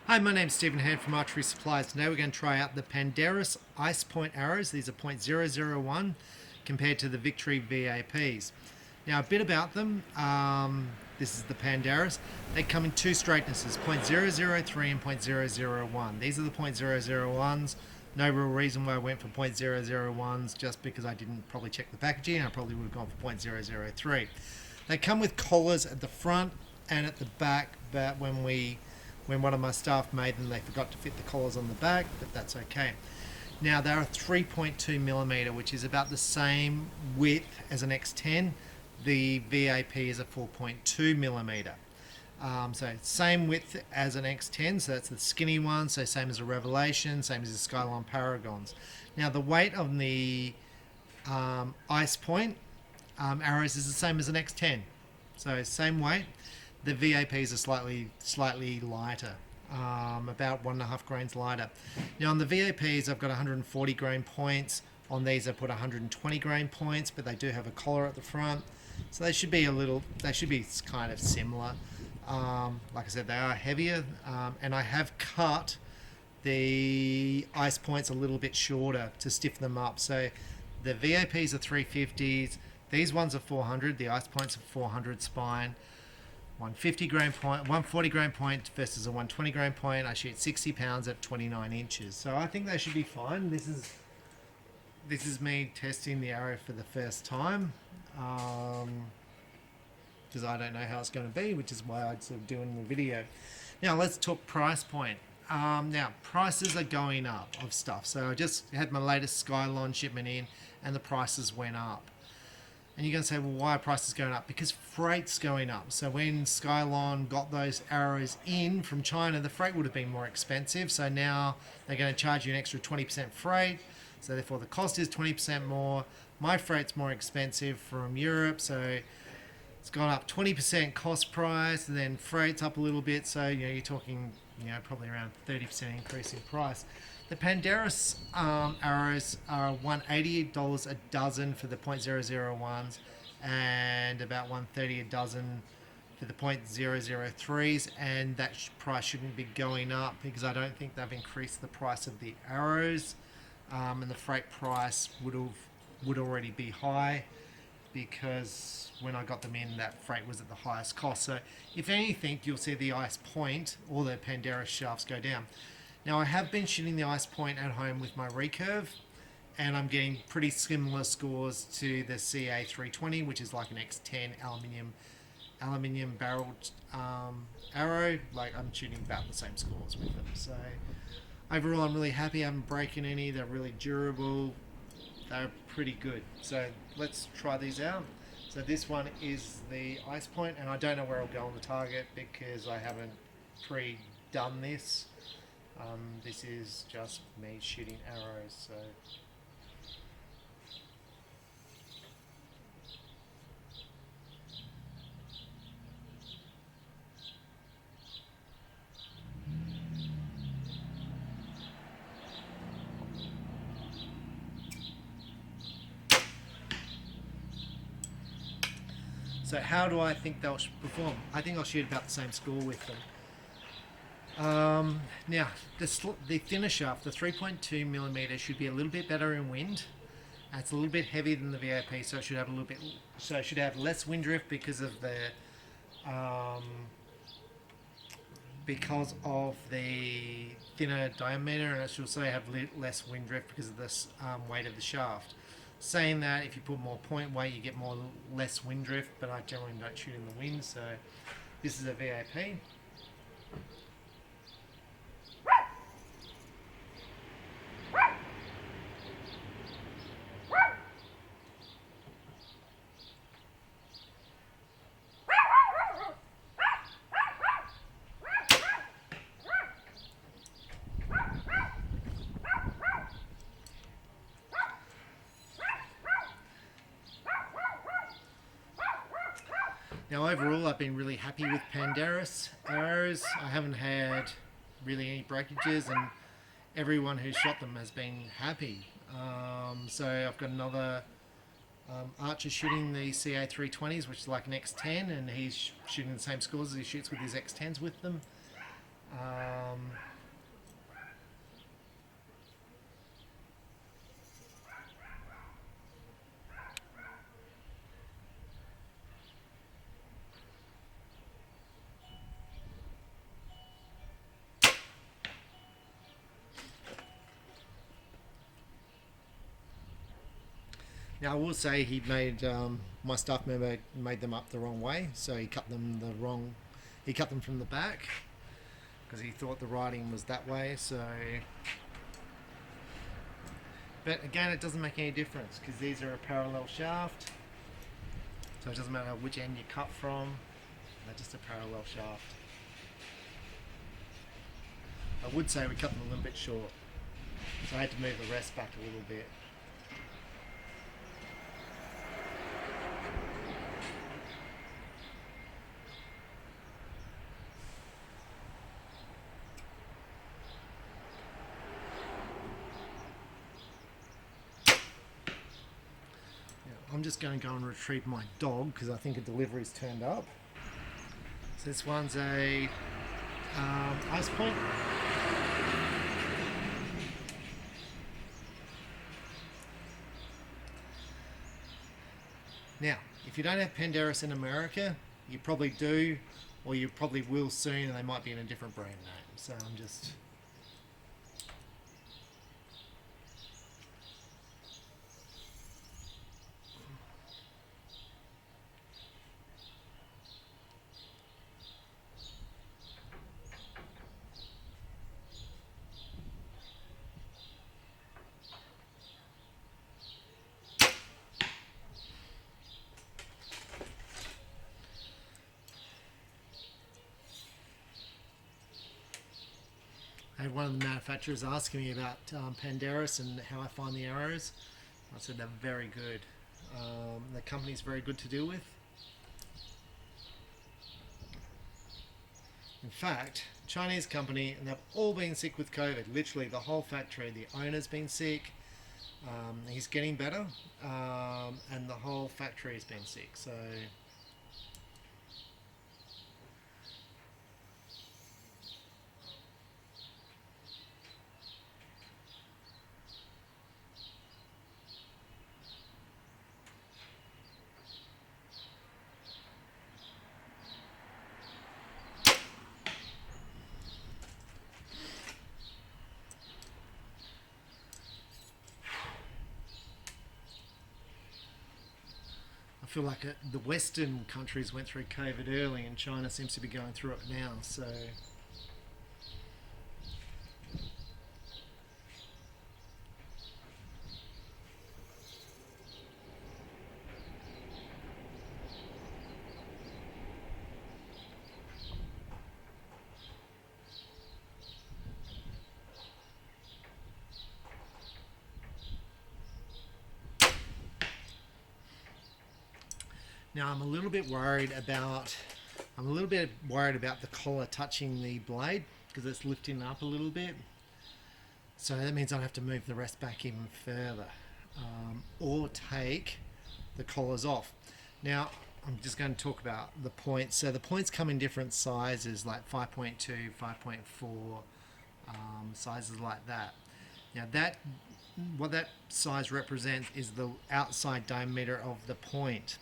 Hi, my name's Stephen Hand from Archery Supplies. Today we're going to try out the Pandarus Ice Point arrows. These are .001 compared to the Victory VAPs. Now a bit about them. This is the Pandarus. They come in two straightnesses, .003 and .001. These are the .001s. No real reason why I went for .001s, just because I didn't probably check the packaging. I probably would have gone for .003. They come with collars at the front and at the back, but when one of my staff made them, they forgot to fit the collars on the back, but that's okay. Now they're a 3.2 millimeter, which is about the same width as an X10. The VAP is a 4.2 millimeter. So same width as an X10, so that's the skinny one, so same as a Revelation, same as the Skylon Paragons. Now the weight of the Ice Point arrows is the same as an X10, so same weight. The VAPs are slightly lighter, about 1.5 grains lighter. Now on the VAPs, I've got 140 grain points. On these, I put 120 grain points, but they do have a collar at the front, so they should be kind of similar. Like I said, they are heavier, and I have cut the ice points a little bit shorter to stiffen them up. So the VAPs are 350s. These ones are 400. The ice points are 400 spine. 150 grain point, 140 grain point versus a 120 grain point. I shoot 60 pounds at 29 inches. So I think they should be fine. This is me testing the arrow for the first time, because I don't know how it's going to be, which is why I'm sort of doing the video. Now let's talk price point. Now prices are going up of stuff. So I just had my latest Skylon shipment in, and the prices went up. And you're going to say, well, why are prices going up? Because freight's going up. So when Skylon got those arrows in from China, the freight would have been more expensive. So now they're going to charge you an extra 20% freight. So therefore the cost is 20% more. My freight's more expensive from Europe. So it's gone up 20% cost price, and then freight's up a little bit. So you're talking probably around 30% increase in price. The Pandarus arrows are $180 a dozen for the .001s, and about $130 a dozen for the .003s, and that price shouldn't be going up because I don't think they've increased the price of the arrows, and the freight price would already be high, because when I got them in, that freight was at the highest cost. So if anything, you'll see the Ice Point or the Pandarus shafts go down. Now I have been shooting the Ice Point at home with my recurve, and I'm getting pretty similar scores to the CA320, which is like an X10 aluminium barreled arrow. Like, I'm shooting about the same scores with them. So overall, I'm really happy. I haven't broken any. They're really durable. They're pretty good. So let's try these out. So this one is the Ice Point, and I don't know where I'll go on the target because I haven't pre-done this. This is just me shooting arrows, So how do I think they'll perform? I think I'll shoot about the same score with them. Now, the thinner shaft, the 3.2 millimeter, should be a little bit better in wind. It's a little bit heavier than the VAP, so it should have less wind drift because of the thinner diameter, and it should also have less wind drift because of the weight of the shaft. Saying that, if you put more point weight, you get less wind drift, but I generally don't shoot in the wind. So this is a VAP. Now overall, I've been really happy with Pandarus arrows. I haven't had really any breakages, and everyone who's shot them has been happy. So I've got another Archer shooting the CA320s, which is like an X10, and he's shooting the same scores as he shoots with his X10s with them. Now I will say he made my staff member made them up the wrong way, so he cut them the wrong. He cut them from the back because he thought the writing was that way. So, but again, it doesn't make any difference because these are a parallel shaft, so it doesn't matter which end you cut from. They're just a parallel shaft. I would say we cut them a little bit short, so I had to move the rest back a little bit. I'm just going to go and retrieve my dog because I think a delivery's turned up. So this one's a ice point. Now, if you don't have Pandarus in America, you probably do, or you probably will soon, and they might be in a different brand name. So I'm just... I had one of the manufacturers asking me about Pandarus and how I find the arrows. I said they're very good. The company's very good to deal with. In fact, Chinese company, and they've all been sick with COVID. Literally the whole factory. The owner's been sick. He's getting better, and the whole factory has been sick. So. I feel like the Western countries went through COVID early, and China seems to be going through it now. So, now I'm a little bit worried about the collar touching the blade because it's lifting up a little bit. So that means I'll have to move the rest back even further, or take the collars off. Now I'm just going to talk about the points. So the points come in different sizes, like 5.2, 5.4, sizes like that. Now what that size represents is the outside diameter of the point.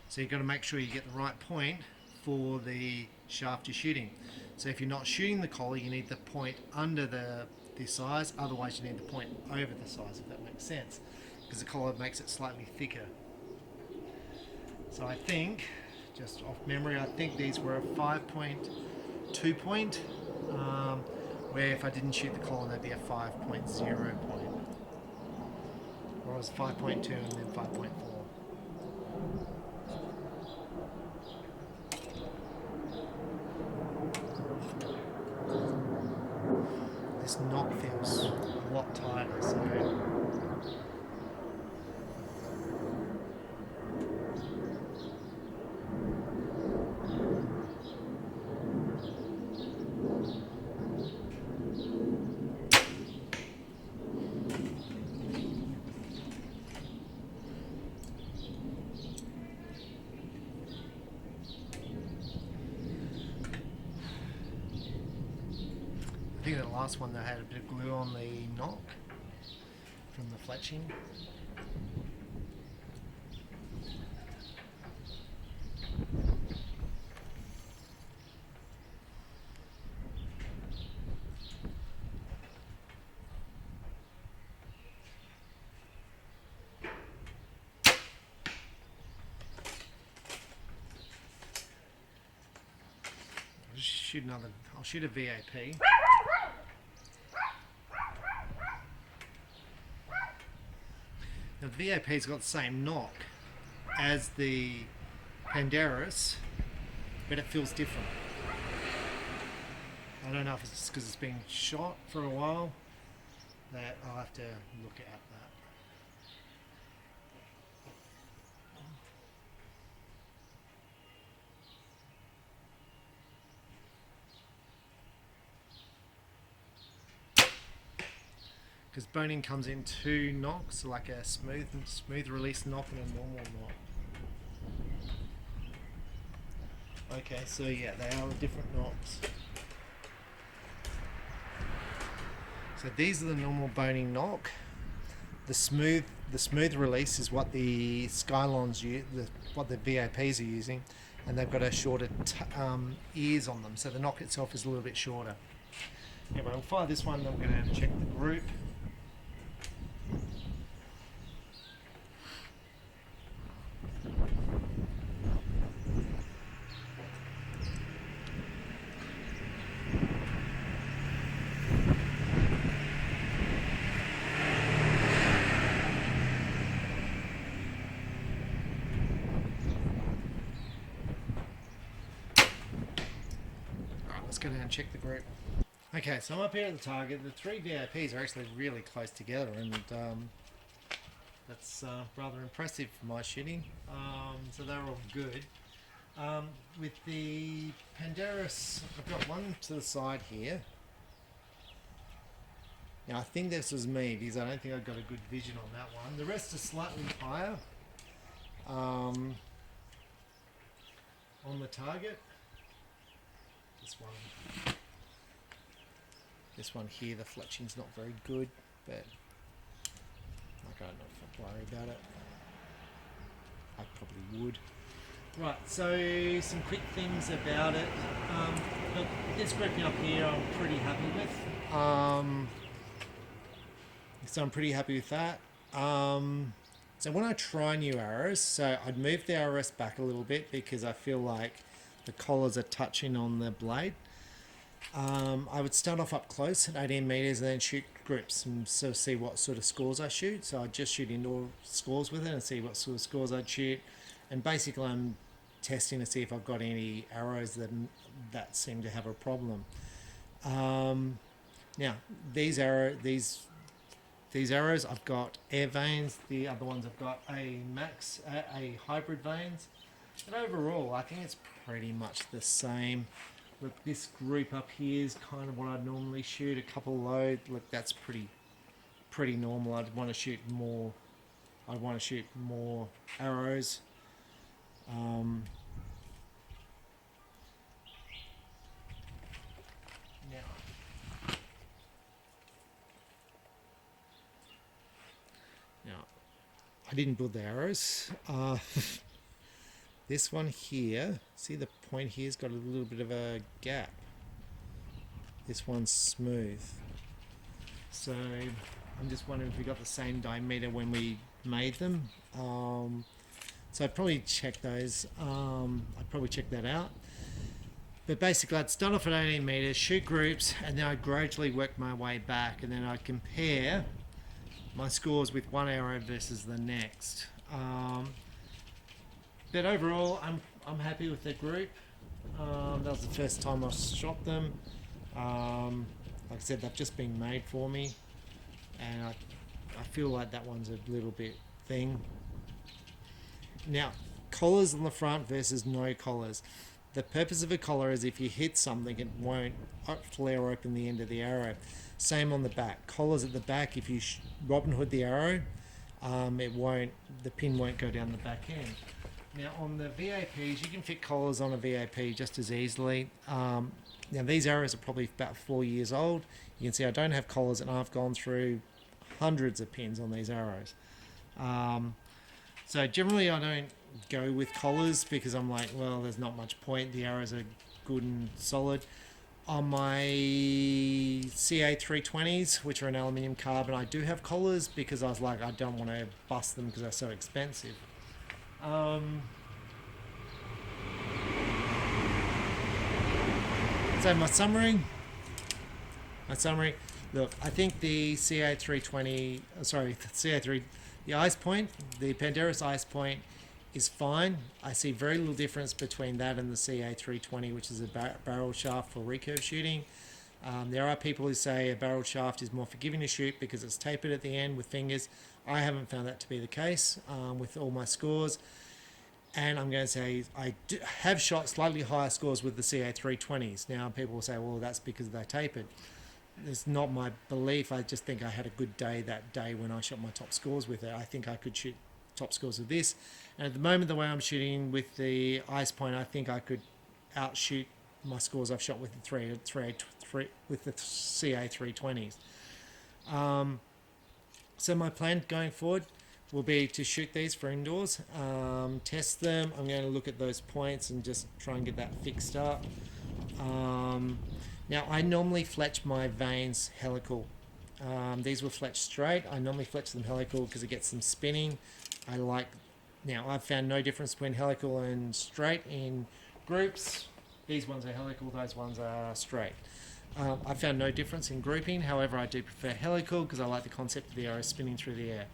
So you've got to make sure you get the right point for the shaft you're shooting. So if you're not shooting the collar, you need the point under the size. Otherwise, you need the point over the size, if that makes sense, because the collar makes it slightly thicker. So I think, just off memory, I think these were a 5.2 point, where if I didn't shoot the collar, they'd be a 5.0 point. Or it was 5.2 and then 5.4. This knot feels a lot tighter, so I think the last one they had a bit of glue on the knock from the fletching. shoot another. I'll shoot a VAP. The VAP's got the same knock as the Pandarus, but it feels different. I don't know if it's just because it's been shot for a while, that I'll have to look at that. Because boning comes in two knocks, like a smooth release knock and a normal knock. Okay, so yeah, they are different knocks. So these are the normal boning knock. The smooth release is what the Skylons use, what the VAPs are using, and they've got a shorter ears on them, so the knock itself is a little bit shorter. Anyway, we'll fire this one, then we're going to check the group. Let's go down and check the group. Okay, so I'm up here at the target. The three VAPs are actually really close together, and that's rather impressive for my shooting. So they're all good. With the Pandarus, I've got one to the side here. Now I think this was me because I don't think I've got a good vision on that one. The rest are slightly higher on the target. This one here, the fletching's not very good, but I don't know if I'd worry about it. I probably would. Right, so some quick things about it. Look, this grouping up here I'm pretty happy with. So I'm pretty happy with that. So when I try new arrows, so I'd move the RS back a little bit because I feel like the collars are touching on the blade. I would start off up close at 18 meters and then shoot groups and sort of see what sort of scores I shoot. So I'd just shoot indoor scores with it and see what sort of scores I'd shoot. And basically I'm testing to see if I've got any arrows that seem to have a problem. Now these arrows I've got air vanes. The other ones I've got a hybrid vanes. But overall, I think it's pretty much the same. Look, this group up here is kind of what I'd normally shoot. A couple load. Look, that's pretty normal. I'd want to shoot more. I'd want to shoot more arrows. Now, I didn't build the arrows. This one here, see the point here's got a little bit of a gap. This one's smooth. So I'm just wondering if we got the same diameter when we made them. So I'd probably check those. I'd probably check that out. But basically I'd start off at 18 meters, shoot groups, and then I'd gradually work my way back, and then I'd compare my scores with one arrow versus the next. But overall, I'm happy with the group. That was the first time I shot them. Like I said, they've just been made for me, and I feel like that one's a little bit thing. Now, collars on the front versus no collars. The purpose of a collar is if you hit something, it won't flare open the end of the arrow. Same on the back. Collars at the back, if you Robin Hood the arrow, the pin won't go down the back end. Now on the VAPs, you can fit collars on a VAP just as easily. Now these arrows are probably about 4 years old. You can see I don't have collars, and I've gone through hundreds of pins on these arrows. So generally I don't go with collars because I'm like, well, there's not much point. The arrows are good and solid. On my CA320s, which are an aluminium carbon, I do have collars because I was like, I don't want to bust them because they're so expensive. So my summary, look, I think the CA320, sorry, the CA3, the ice point, the Pandarus ice point is fine. I see very little difference between that and the CA320, which is a barrel shaft for recurve shooting. There are people who say a barrel shaft is more forgiving to shoot because it's tapered at the end with fingers. I haven't found that to be the case with all my scores. And I'm going to say I have shot slightly higher scores with the CA320s. Now people will say, well, that's because they're tapered. It's not my belief. I just think I had a good day that day when I shot my top scores with it. I think I could shoot top scores with this. And at the moment, the way I'm shooting with the ice point, I think I could outshoot my scores I've shot with the with the CA320s. So my plan going forward will be to shoot these for indoors, test them. I'm going to look at those points and just try and get that fixed up. Now I normally fletch my vanes helical. These were fletched straight. I normally fletch them helical because it gets them spinning. Now I've found no difference between helical and straight in groups. These ones are helical, those ones are straight. I found no difference in grouping. However, I do prefer helical because I like the concept of the arrow spinning through the air.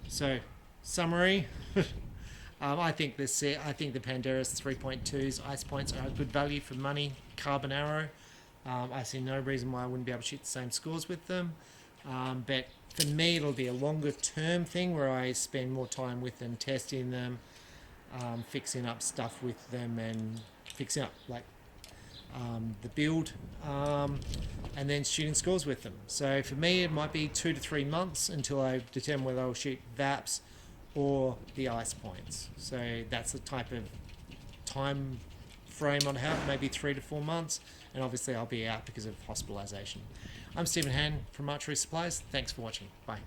So summary, I think the Pandarus 3.2's ice points are a good value for money. Carbon arrow. I see no reason why I wouldn't be able to shoot the same scores with them. But for me, it'll be a longer term thing where I spend more time with them, testing them, fixing up stuff with them, and fixing up the build, and then shooting scores with them. So for me, it might be 2 to 3 months until I determine whether I'll shoot VAPs or the ice points. So that's the type of time frame on how, maybe 3 to 4 months, and obviously I'll be out because of hospitalisation. I'm Stephen Han from Archery Supplies. Thanks for watching. Bye.